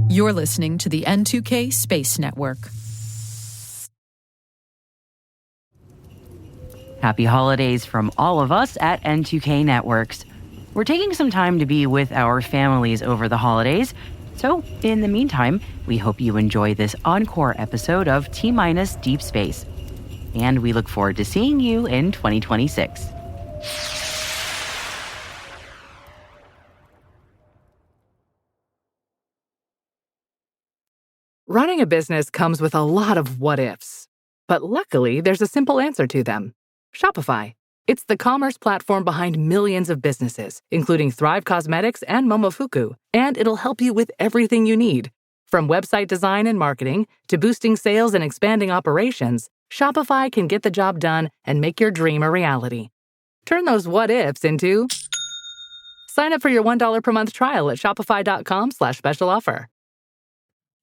You're listening to the N2K Space Network. Happy holidays from all of us at N2K Networks. We're taking some time to be with our families over the holidays, so in the meantime, we hope you enjoy this encore episode of T-Minus Deep Space. And we look forward to seeing you in 2026. Running a business comes with a lot of what-ifs. But luckily, there's a simple answer to them. Shopify. It's the commerce platform behind millions of businesses, including Thrive Cosmetics and Momofuku, and it'll help you with everything you need. From website design and marketing to boosting sales and expanding operations, Shopify can get the job done and make your dream a reality. Turn those what-ifs into... Sign up for your $1 per month trial at shopify.com/special offer.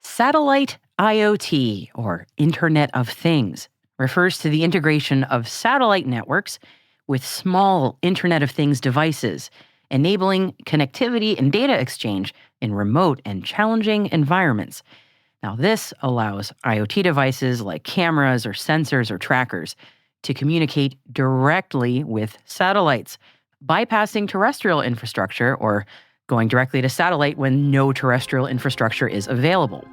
Satellite IoT, or Internet of Things, refers to the integration of satellite networks with small Internet of Things devices, enabling connectivity and data exchange in remote and challenging environments. Now, this allows IoT devices like cameras or sensors or trackers to communicate directly with satellites, bypassing terrestrial infrastructure or going directly to satellite when no terrestrial infrastructure is available.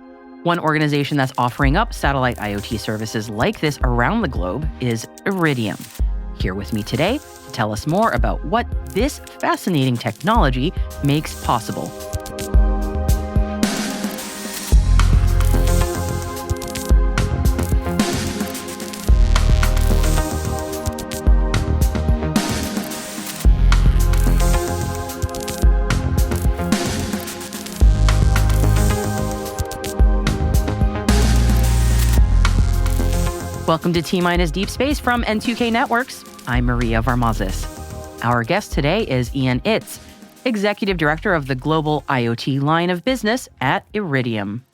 One organization that's offering up satellite IoT services like this around the globe is Iridium. Here with me today to tell us more about what this fascinating technology makes possible. Welcome to T-Minus Deep Space from N2K Networks. I'm Maria Varmazis. Our guest today is Ian Itz, Executive Director of the Global IoT line of business at Iridium.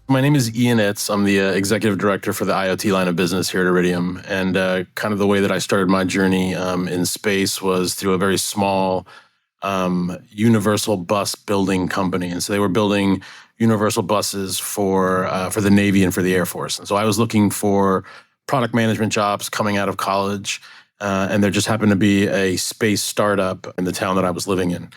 My name is Ian Itz. I'm the Executive Director for the IoT line of business here at Iridium. And kind of the way that I started my journey in space was through a very small universal bus building company. And so they were building universal buses for the Navy and for the Air Force. And so I was looking for product management jobs coming out of college, and there just happened to be a space startup in the town that I was living in.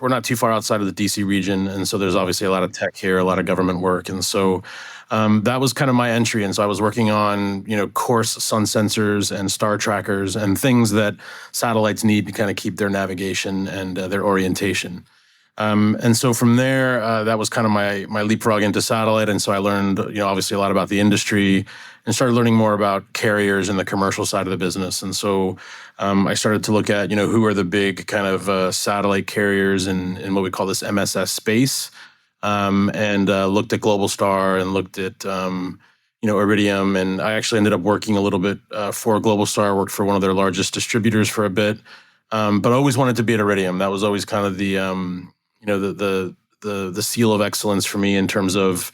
We're not too far outside of the DC region, and so there's obviously a lot of tech here, a lot of government work. And so that was kind of my entry. And so I was working on, coarse sun sensors and star trackers and things that satellites need to kind of keep their navigation and their orientation. And so from there, that was kind of my leapfrog into satellite. And so I learned, obviously a lot about the industry and started learning more about carriers and the commercial side of the business. And so I started to look at, who are the big kind of satellite carriers in what we call this MSS space, and looked at Globalstar and looked at, Iridium. And I actually ended up working a little bit for Globalstar. I worked for one of their largest distributors for a bit, but I always wanted to be at Iridium. That was always kind of the seal of excellence for me in terms of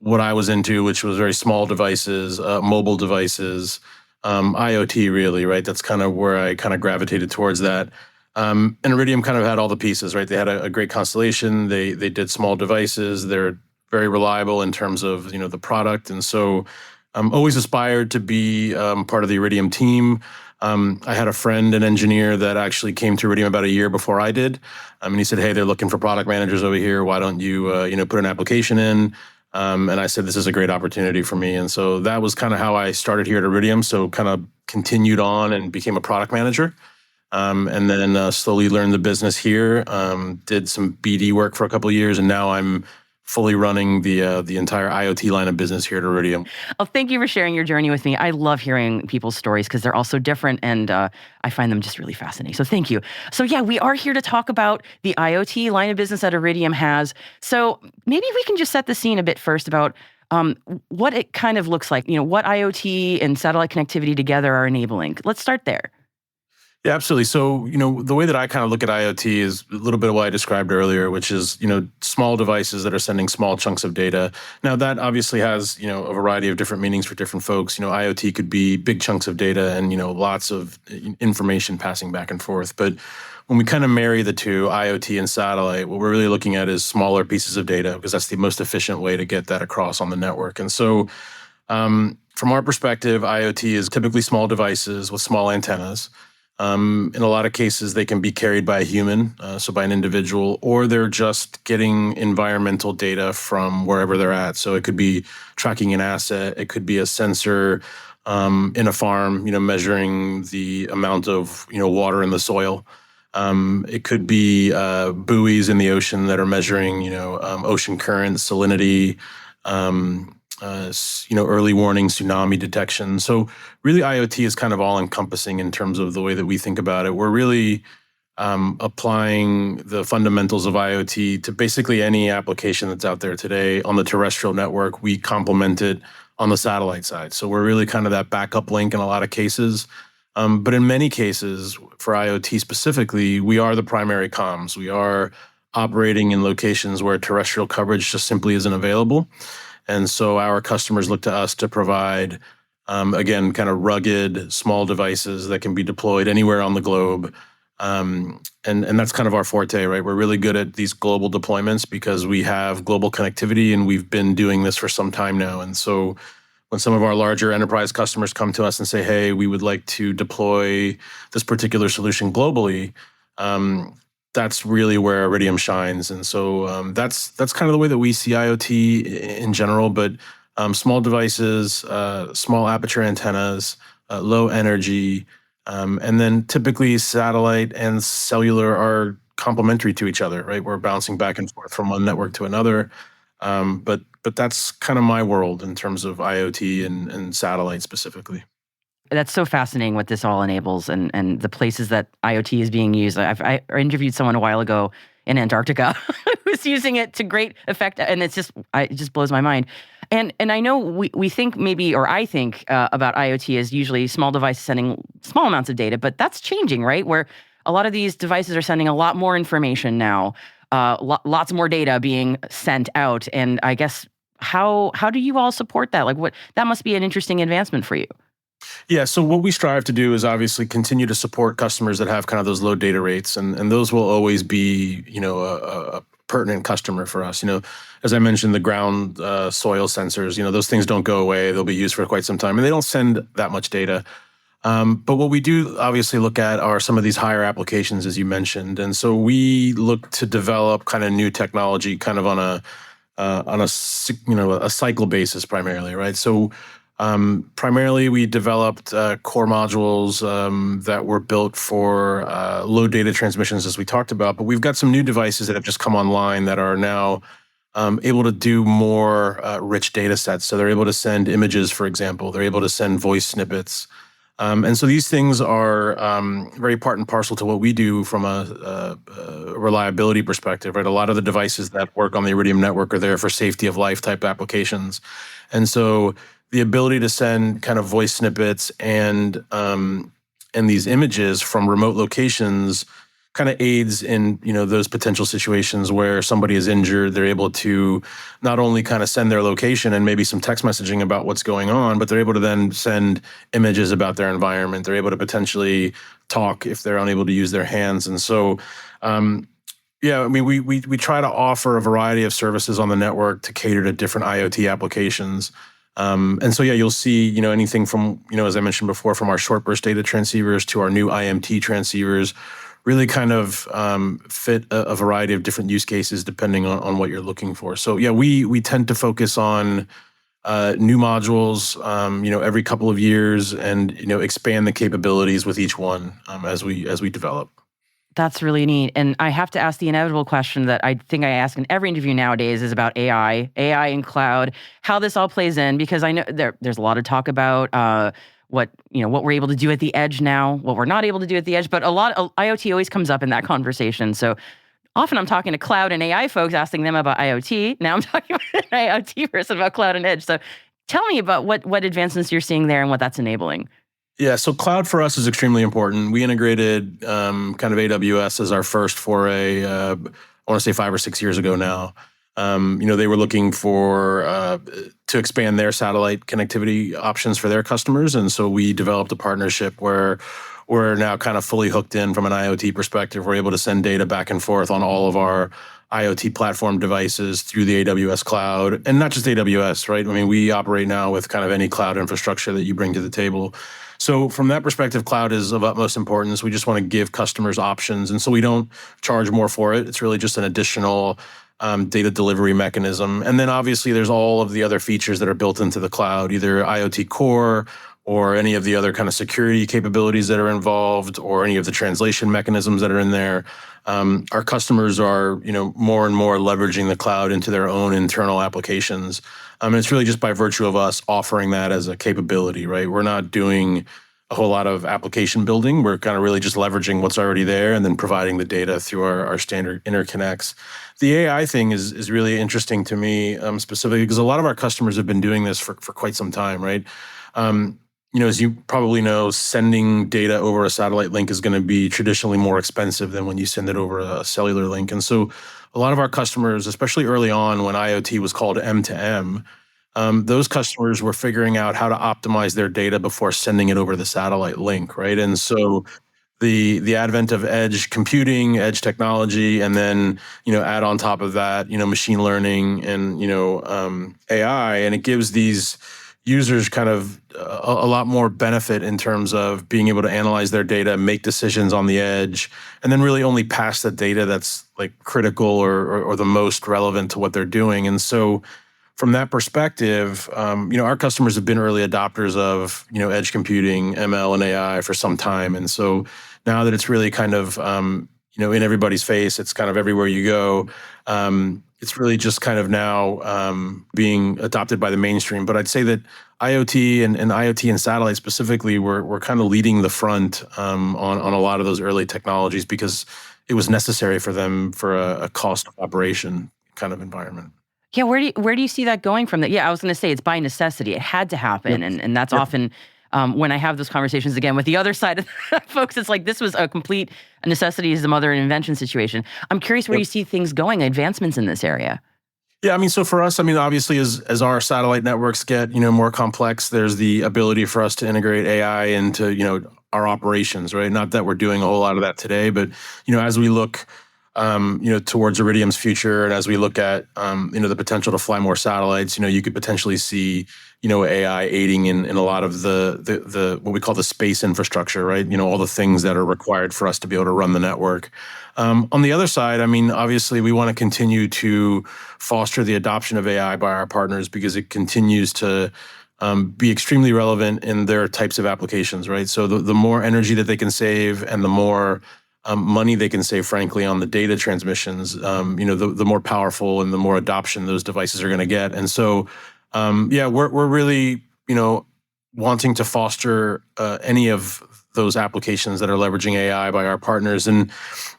what I was into, which was very small devices, mobile devices, IoT really, right? That's kind of where I kind of gravitated towards that. And Iridium kind of had all the pieces, right? They had a great constellation. They did small devices. They're very reliable in terms of, the product. And so I'm always aspired to be part of the Iridium team. I had a friend, an engineer that actually came to Iridium about a year before I did. And he said, hey, they're looking for product managers over here. Why don't you, put an application in? And I said, this is a great opportunity for me. And so that was kind of how I started here at Iridium. So kind of continued on and became a product manager. And then slowly learned the business here, did some BD work for a couple of years. And now I'm fully running the entire IoT line of business here at Iridium. Oh, thank you for sharing your journey with me. I love hearing people's stories because they're all so different, and I find them just really fascinating. So thank you. So yeah, we are here to talk about the IoT line of business that Iridium has. So maybe we can just set the scene a bit first about what it kind of looks like, what IoT and satellite connectivity together are enabling. Let's start there. Yeah, absolutely. So, the way that I kind of look at IoT is a little bit of what I described earlier, which is, small devices that are sending small chunks of data. Now, that obviously has, a variety of different meanings for different folks. IoT could be big chunks of data and, lots of information passing back and forth. But when we kind of marry the two, IoT and satellite, what we're really looking at is smaller pieces of data because that's the most efficient way to get that across on the network. And so, from our perspective, IoT is typically small devices with small antennas. In a lot of cases, they can be carried by a human, so by an individual, or they're just getting environmental data from wherever they're at. So it could be tracking an asset, it could be a sensor in a farm, measuring the amount of water in the soil. It could be buoys in the ocean that are measuring, ocean current, salinity. Early warning, tsunami detection. So really IoT is kind of all encompassing in terms of the way that we think about it. We're really applying the fundamentals of IoT to basically any application that's out there today. On the terrestrial network, we complement it on the satellite side. So we're really kind of that backup link in a lot of cases. But in many cases, for IoT specifically, we are the primary comms. We are operating in locations where terrestrial coverage just simply isn't available. And so our customers look to us to provide, again, kind of rugged, small devices that can be deployed anywhere on the globe. And that's kind of our forte, right? We're really good at these global deployments because we have global connectivity and we've been doing this for some time now. And so when some of our larger enterprise customers come to us and say, hey, we would like to deploy this particular solution globally, that's really where Iridium shines. And so that's kind of the way that we see IoT in general, but small devices, small aperture antennas, low energy, and then typically satellite and cellular are complementary to each other, right? We're bouncing back and forth from one network to another. But that's kind of my world in terms of IoT and satellite specifically. That's so fascinating what this all enables and the places that IoT is being used. I interviewed someone a while ago in Antarctica who's using it to great effect, and it just blows my mind. And I know we think maybe, or I think about IoT as usually small devices sending small amounts of data, but that's changing, right? Where a lot of these devices are sending a lot more information now, lots more data being sent out. And I guess how do you all support that? That must be an interesting advancement for you. Yeah, so what we strive to do is obviously continue to support customers that have kind of those low data rates, and those will always be, a pertinent customer for us. As I mentioned, the ground soil sensors, those things don't go away. They'll be used for quite some time, and they don't send that much data. But what we do obviously look at are some of these higher applications, as you mentioned, and so we look to develop kind of new technology, kind of on a cycle basis primarily, right? So. Primarily, we developed core modules that were built for low data transmissions, as we talked about. But we've got some new devices that have just come online that are now able to do more rich data sets. So they're able to send images, for example. They're able to send voice snippets. And so these things are very part and parcel to what we do from a reliability perspective, right? A lot of the devices that work on the Iridium network are there for safety of life type applications. And so the ability to send kind of voice snippets and these images from remote locations kind of aids in those potential situations where somebody is injured. They're able to not only kind of send their location and maybe some text messaging about what's going on, but they're able to then send images about their environment. They're able to potentially talk if they're unable to use their hands. And so we try to offer a variety of services on the network to cater to different IoT applications. And so, you'll see, anything from, as I mentioned before, from our short burst data transceivers to our new IMT transceivers, really kind of fit a variety of different use cases depending on what you're looking for. So, we tend to focus on new modules, every couple of years and, expand the capabilities with each one as we develop. That's really neat. And I have to ask the inevitable question that I think I ask in every interview nowadays is about AI and cloud, how this all plays in, because I know there's a lot of talk about what we're able to do at the edge now, what we're not able to do at the edge, but a lot of IoT always comes up in that conversation. So often I'm talking to cloud and AI folks asking them about IoT. Now I'm talking about an IoT person about cloud and edge. So tell me about what advancements you're seeing there and what that's enabling. Yeah, so cloud for us is extremely important. We integrated kind of AWS as our first foray, I want to say 5 or 6 years ago now. They were looking for to expand their satellite connectivity options for their customers. And so we developed a partnership where we're now kind of fully hooked in from an IoT perspective. We're able to send data back and forth on all of our IoT platform devices through the AWS cloud, and not just AWS, right? I mean, we operate now with kind of any cloud infrastructure that you bring to the table. So from that perspective, cloud is of utmost importance. We just want to give customers options. And so we don't charge more for it. It's really just an additional data delivery mechanism. And then obviously there's all of the other features that are built into the cloud, either IoT Core or any of the other kind of security capabilities that are involved, or any of the translation mechanisms that are in there. Our customers are, more and more leveraging the cloud into their own internal applications. And it's really just by virtue of us offering that as a capability, right? We're not doing a whole lot of application building. We're kind of really just leveraging what's already there and then providing the data through our standard interconnects. The AI thing is really interesting to me, specifically because a lot of our customers have been doing this for quite some time, right? As you probably know, sending data over a satellite link is going to be traditionally more expensive than when you send it over a cellular link. And so a lot of our customers, especially early on when IoT was called M2M, those customers were figuring out how to optimize their data before sending it over the satellite link, right? And so the advent of edge computing, edge technology, and then add on top of that machine learning and AI, and it gives these users kind of a lot more benefit in terms of being able to analyze their data, make decisions on the edge, and then really only pass the data that's like critical or the most relevant to what they're doing. And so from that perspective, our customers have been early adopters of edge computing, ML, and AI for some time. And so now that it's really kind of in everybody's face, it's kind of everywhere you go. It's really just kind of now being adopted by the mainstream. But I'd say that IoT and IoT and satellite specifically, we're kind of leading the front on a lot of those early technologies because it was necessary for them for a cost of operation kind of environment. Yeah, where do you see that going from that? Yeah, I was going to say it's by necessity. It had to happen, Yep. and that's Yep. often when I have those conversations again with the other side of folks. It's like this was a complete necessity is the mother of invention situation. I'm curious where Yep. you see things going, advancements in this area. Yeah, I mean, so for us, I mean, obviously, as our satellite networks get more complex, there's the ability for us to integrate AI into our operations, right? Not that we're doing a whole lot of that today, but as we look towards Iridium's future, and as we look at the potential to fly more satellites, you could potentially see AI aiding in a lot of the what we call the space infrastructure, right? All the things that are required for us to be able to run the network. On the other side, I mean, obviously, we want to continue to foster the adoption of AI by our partners because it continues to be extremely relevant in their types of applications, right? So the more energy that they can save and the more money they can save, frankly, on the data transmissions, the more powerful and the more adoption those devices are going to get. And so, we're really, wanting to foster any of those applications that are leveraging AI by our partners. And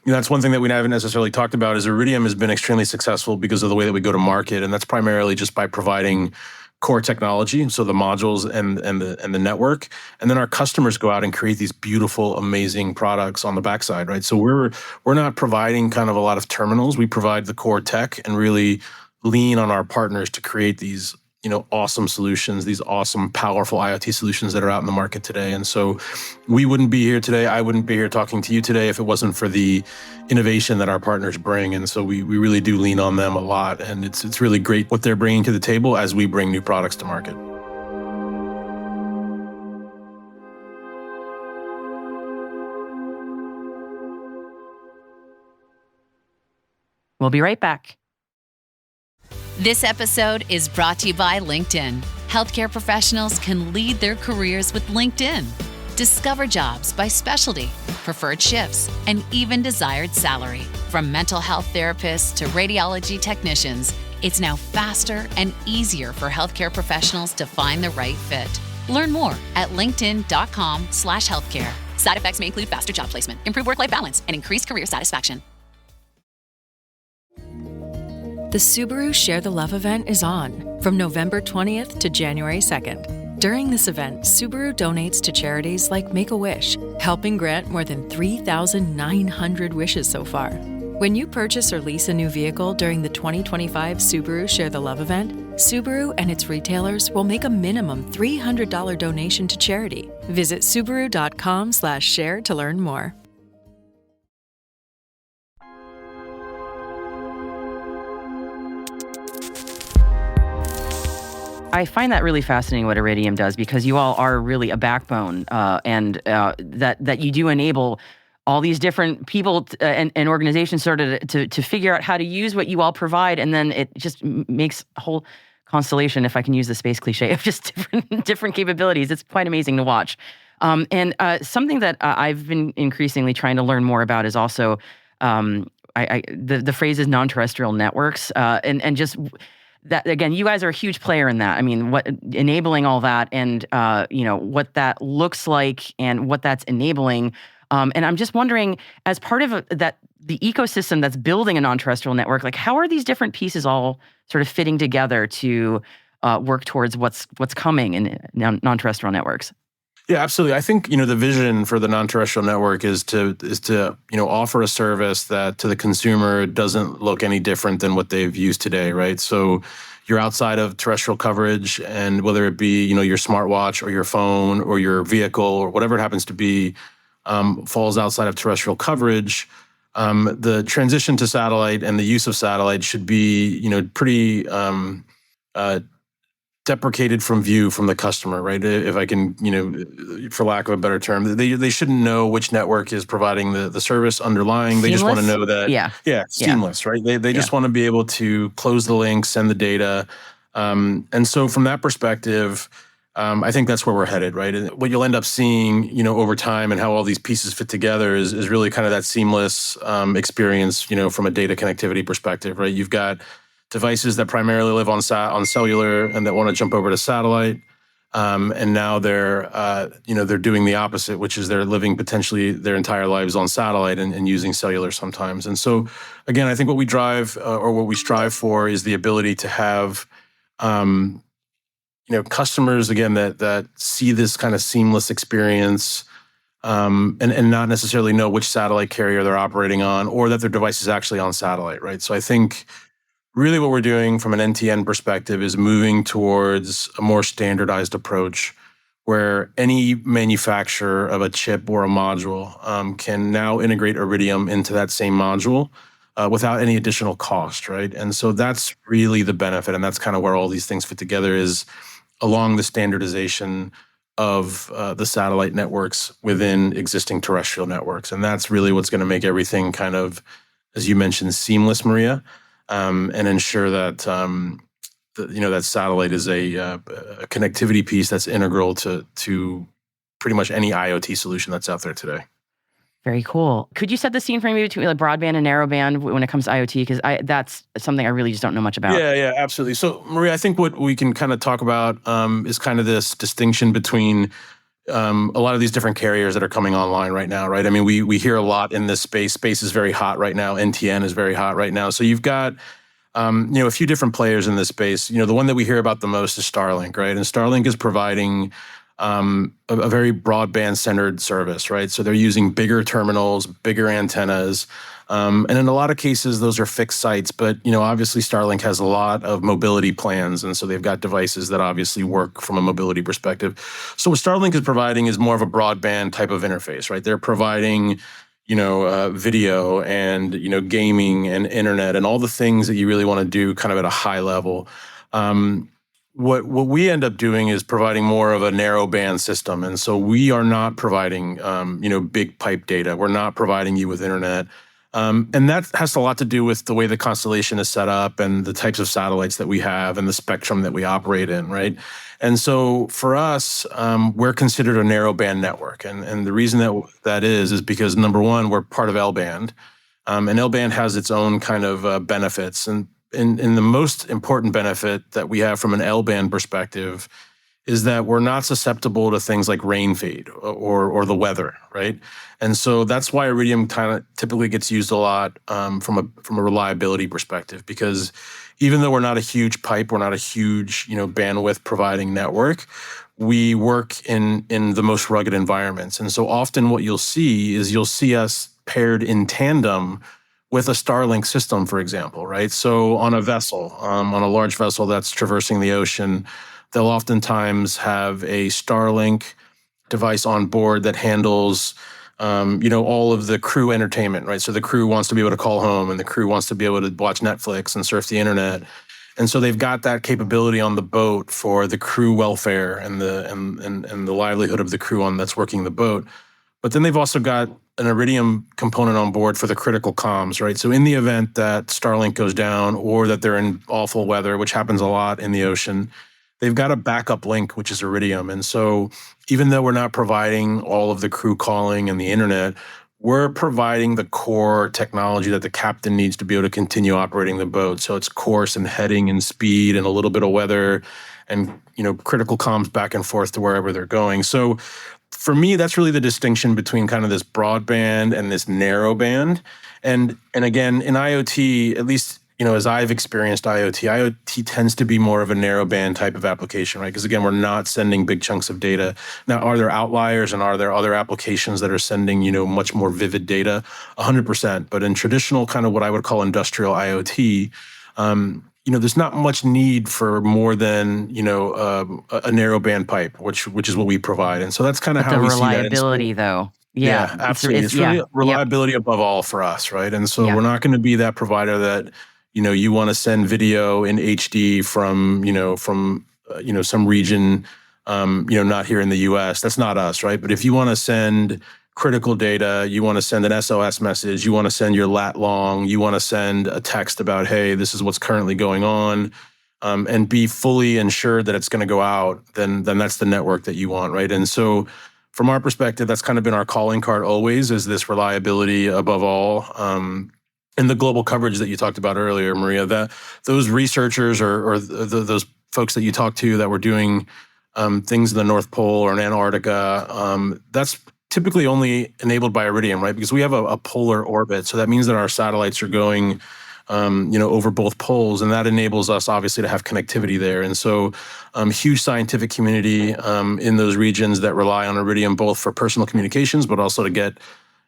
that's one thing that we haven't necessarily talked about is Iridium has been extremely successful because of the way that we go to market. And that's primarily just by providing core technology, so the modules and the network, and then our customers go out and create these beautiful, amazing products on the backside, right? So we're not providing kind of a lot of terminals. We provide the core tech and really lean on our partners to create these awesome solutions, these awesome, powerful IoT solutions that are out in the market today. And so we wouldn't be here today. I wouldn't be here talking to you today if it wasn't for the innovation that our partners bring. And so we really do lean on them a lot. And it's really great what they're bringing to the table as we bring new products to market. We'll be right back. This episode is brought to you by LinkedIn. Healthcare professionals can lead their careers with LinkedIn. Discover jobs by specialty, preferred shifts, and even desired salary. From mental health therapists to radiology technicians, it's now faster and easier for healthcare professionals to find the right fit. Learn more at linkedin.com/healthcare. Side effects may include faster job placement, improved work-life balance, and increased career satisfaction. The Subaru Share the Love event is on from November 20th to January 2nd. During this event, Subaru donates to charities like Make-A-Wish, helping grant more than 3,900 wishes so far. When you purchase or lease a new vehicle during the 2025 Subaru Share the Love event, Subaru and its retailers will make a minimum $300 donation to charity. Visit Subaru.com/share to learn more. I find that really fascinating what Iridium does, because you all are really a backbone, and that you do enable all these different people and organizations sort of to figure out how to use what you all provide, and then it just makes a whole constellation, if I can use the space cliche, of just different capabilities. It's quite amazing to watch. And something that I've been increasingly trying to learn more about is also the phrase is non-terrestrial networks, and just that, again, you guys are a huge player in that. I mean, what enabling all that, and what that looks like and what that's enabling. And I'm just wondering, as part of the ecosystem that's building a non-terrestrial network, like, how are these different pieces all sort of fitting together to work towards what's coming in non-terrestrial networks? Yeah, absolutely. I think, the vision for the non-terrestrial network is to offer a service that to the consumer doesn't look any different than what they've used today, right? So you're outside of terrestrial coverage, and whether it be, your smartwatch or your phone or your vehicle or whatever it happens to be, falls outside of terrestrial coverage, the transition to satellite and the use of satellite should be, pretty deprecated from view from the customer, right? If I can, for lack of a better term, they shouldn't know which network is providing the service underlying. They just want to know that, seamless, right? They just want to be able to close the link, send the data. And so from that perspective, I think that's where we're headed, right? And what you'll end up seeing, over time, and how all these pieces fit together is really kind of that seamless experience, from a data connectivity perspective, right? You've got devices that primarily live on cellular and that want to jump over to satellite, and now they're doing the opposite, which is they're living potentially their entire lives on satellite and using cellular sometimes. And so, again, I think what we drive or what we strive for is the ability to have customers, again, that see this kind of seamless experience, and not necessarily know which satellite carrier they're operating on, or that their device is actually on satellite, right? So I think really what we're doing from an NTN perspective is moving towards a more standardized approach, where any manufacturer of a chip or a module can now integrate Iridium into that same module without any additional cost, right? And so that's really the benefit, and that's kind of where all these things fit together, is along the standardization of the satellite networks within existing terrestrial networks. And that's really what's going to make everything kind of, as you mentioned, seamless, Maria, and ensure that that satellite is a connectivity piece that's integral to pretty much any IoT solution that's out there today. Very cool. Could you set the scene for me between like broadband and narrowband when it comes to IoT? Because that's something I really just don't know much about. Yeah, absolutely. So, Maria, I think what we can kind of talk about is kind of this distinction between a lot of these different carriers that are coming online right now, right? I mean, we hear a lot in this space. Space is very hot right now. NTN is very hot right now. So you've got a few different players in this space. The one that we hear about the most is Starlink, right? And Starlink is providing a very broadband-centered service, right? So they're using bigger terminals, bigger antennas, and in a lot of cases, those are fixed sites. But obviously, Starlink has a lot of mobility plans, and so they've got devices that obviously work from a mobility perspective. So what Starlink is providing is more of a broadband type of interface, right? They're providing video and gaming and internet and all the things that you really want to do kind of at a high level. What we end up doing is providing more of a narrowband system, and so we are not providing big pipe data. We're not providing you with internet, and that has a lot to do with the way the constellation is set up and the types of satellites that we have and the spectrum that we operate in, right? And so for us, we're considered a narrowband network, and the reason that is because number one, we're part of L-band, and L-band has its own kind of benefits, and the most important benefit that we have from an L-band perspective is that we're not susceptible to things like rain fade or the weather, right? And so that's why Iridium kind of typically gets used a lot from a reliability perspective, because even though we're not a huge pipe, we're not a huge bandwidth providing network, we work in the most rugged environments. And so often what you'll see us paired in tandem with a Starlink system, for example, right? So on a vessel, on a large vessel that's traversing the ocean, they'll oftentimes have a Starlink device on board that handles, all of the crew entertainment, right? So the crew wants to be able to call home, and the crew wants to be able to watch Netflix and surf the internet. And so they've got that capability on the boat for the crew welfare and the livelihood of the crew that's working the boat. But then they've also got an Iridium component on board for the critical comms, right? So in the event that Starlink goes down or that they're in awful weather, which happens a lot in the ocean, they've got a backup link, which is Iridium. And so even though we're not providing all of the crew calling and the internet, we're providing the core technology that the captain needs to be able to continue operating the boat. So it's course and heading and speed and a little bit of weather and critical comms back and forth to wherever they're going. So for me, that's really the distinction between kind of this broadband and this narrow band. And again, in IoT, at least as I've experienced IoT tends to be more of a narrow band type of application, right? Because again, we're not sending big chunks of data. Now, are there outliers and are there other applications that are sending, much more vivid data? 100%. But in traditional kind of what I would call industrial IoT, there's not much need for more than, a narrow band pipe, which is what we provide. And so that's kind of how we see that. Reliability, though. Yeah, absolutely. It's really reliability above all for us, right? And so we're not going to be that provider that, you want to send video in HD from some region, not here in the US. That's not us, right? But if you want to send critical data, you want to send an SOS message, you want to send your lat long, you want to send a text about, hey, this is what's currently going on, and be fully ensured that it's going to go out, then that's the network that you want, right? And so from our perspective, that's kind of been our calling card always, is this reliability above all. And the global coverage that you talked about earlier, Maria, that those researchers or those folks that you talked to that were doing things in the North Pole or in Antarctica, that's typically only enabled by Iridium, right? Because we have a polar orbit. So that means that our satellites are going over both poles, and that enables us obviously to have connectivity there. And so huge scientific community in those regions that rely on Iridium, both for personal communications, but also to get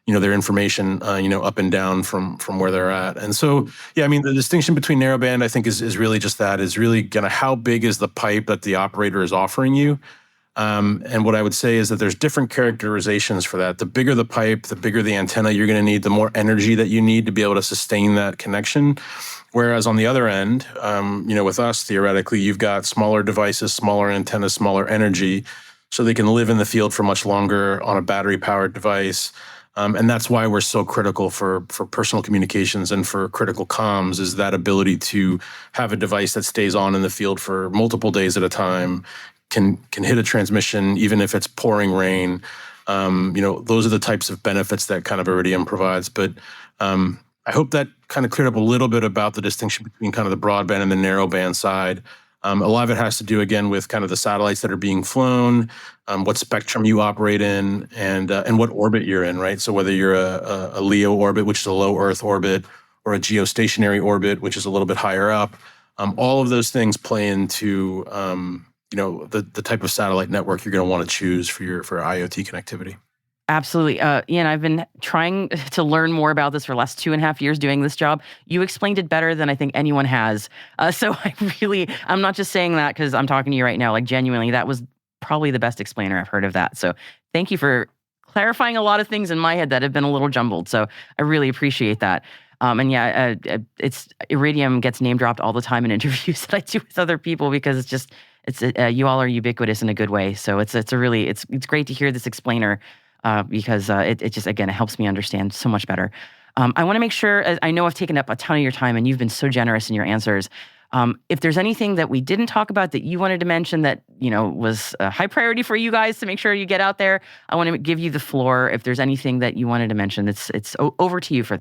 their information up and down from where they're at. And so, the distinction between narrowband, I think, is really just that, is really kind of how big is the pipe that the operator is offering you. And what I would say is that there's different characterizations for that. The bigger the pipe, the bigger the antenna you're going to need, the more energy that you need to be able to sustain that connection. Whereas on the other end, with us, theoretically, you've got smaller devices, smaller antennas, smaller energy, so they can live in the field for much longer on a battery-powered device. And that's why we're so critical for personal communications and for critical comms, is that ability to have a device that stays on in the field for multiple days at a time, can hit a transmission even if it's pouring rain. Those are the types of benefits that kind of Iridium provides. But I hope that kind of cleared up a little bit about the distinction between kind of the broadband and the narrowband side. A lot of it has to do, again, with kind of the satellites that are being flown, what spectrum you operate in, and what orbit you're in, right? So whether you're a LEO orbit, which is a low Earth orbit, or a geostationary orbit, which is a little bit higher up, all of those things play into the type of satellite network you're going to want to choose for IoT connectivity. Absolutely. Ian, I've been trying to learn more about this for the last 2.5 years doing this job. You explained it better than I think anyone has. So I'm not just saying that because I'm talking to you right now. Like, genuinely, that was probably the best explainer I've heard of that. So thank you for clarifying a lot of things in my head that have been a little jumbled. So I really appreciate that. It's Iridium gets name dropped all the time in interviews that I do with other people because you all are ubiquitous in a good way. So it's great to hear this explainer. Because it just, again, it helps me understand so much better. I want to make sure, I know I've taken up a ton of your time and you've been so generous in your answers. If there's anything that we didn't talk about that you wanted to mention that, was a high priority for you guys to make sure you get out there, I want to give you the floor. If there's anything that you wanted to mention, it's over to you for.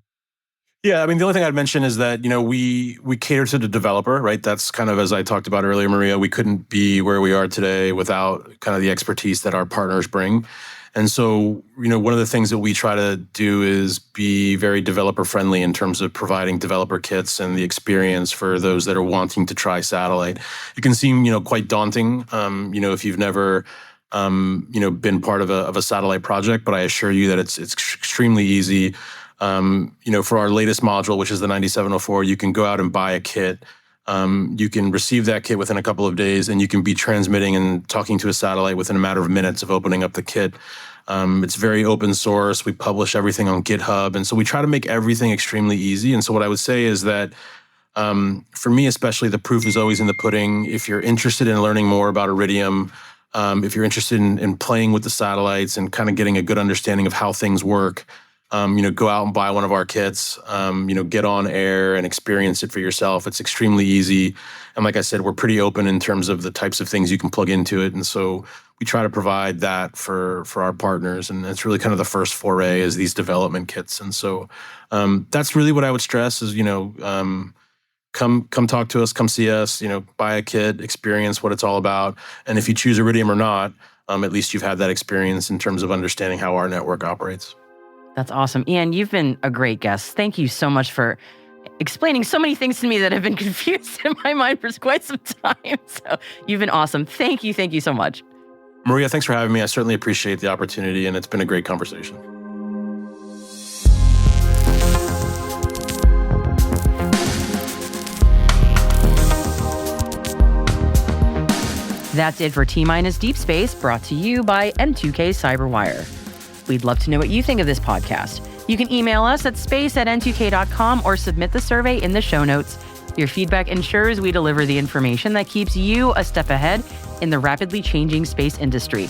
Yeah, I mean, the only thing I'd mention is that, we cater to the developer, right? That's kind of, as I talked about earlier, Maria, we couldn't be where we are today without kind of the expertise that our partners bring. And so, one of the things that we try to do is be very developer friendly in terms of providing developer kits and the experience for those that are wanting to try satellite. It can seem, quite daunting, if you've never, been part of a satellite project, but I assure you that it's extremely easy. For our latest module, which is the 9704, you can go out and buy a kit. You can receive that kit within a couple of days, and you can be transmitting and talking to a satellite within a matter of minutes of opening up the kit. It's very open source. We publish everything on GitHub, and so we try to make everything extremely easy. And so what I would say is that, for me especially, the proof is always in the pudding. If you're interested in learning more about Iridium, if you're interested in playing with the satellites and kind of getting a good understanding of how things work, go out and buy one of our kits, get on air and experience it for yourself. It's extremely easy. And like I said, we're pretty open in terms of the types of things you can plug into it. And so we try to provide that for our partners. And it's really kind of the first foray is these development kits. And so that's really what I would stress is, come talk to us, come see us, buy a kit, experience what it's all about. And if you choose Iridium or not, at least you've had that experience in terms of understanding how our network operates. That's awesome. Ian, you've been a great guest. Thank you so much for explaining so many things to me that have been confused in my mind for quite some time. So you've been awesome. Thank you so much. Maria, thanks for having me. I certainly appreciate the opportunity, and it's been a great conversation. That's it for T-Minus Deep Space, brought to you by N2K Cyberwire. We'd love to know what you think of this podcast. You can email us at space@n2k.com or submit the survey in the show notes. Your feedback ensures we deliver the information that keeps you a step ahead in the rapidly changing space industry.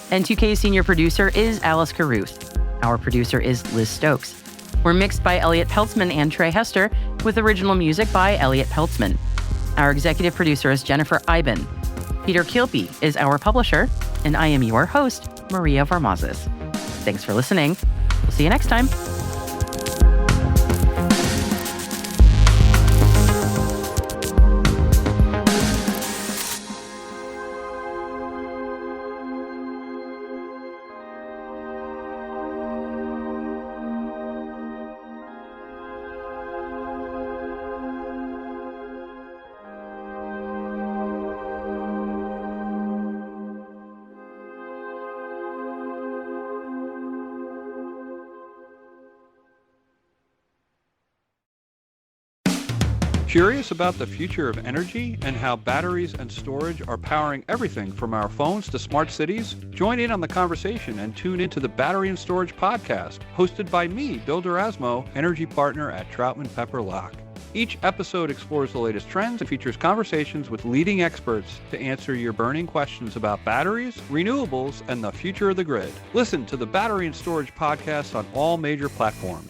N2K's senior producer is Alice Carruth. Our producer is Liz Stokes. We're mixed by Elliot Peltzman and Trey Hester, with original music by Elliot Peltzman. Our executive producer is Jennifer Iben. Peter Kilpie is our publisher, and I am your host, Maria Varmazes. Thanks for listening. We'll see you next time. Curious about the future of energy and how batteries and storage are powering everything from our phones to smart cities? Join in on the conversation and tune into the Battery and Storage Podcast, hosted by me, Bill Durasmo, energy partner at Troutman Pepper Locke. Each episode explores the latest trends and features conversations with leading experts to answer your burning questions about batteries, renewables, and the future of the grid. Listen to the Battery and Storage Podcast on all major platforms.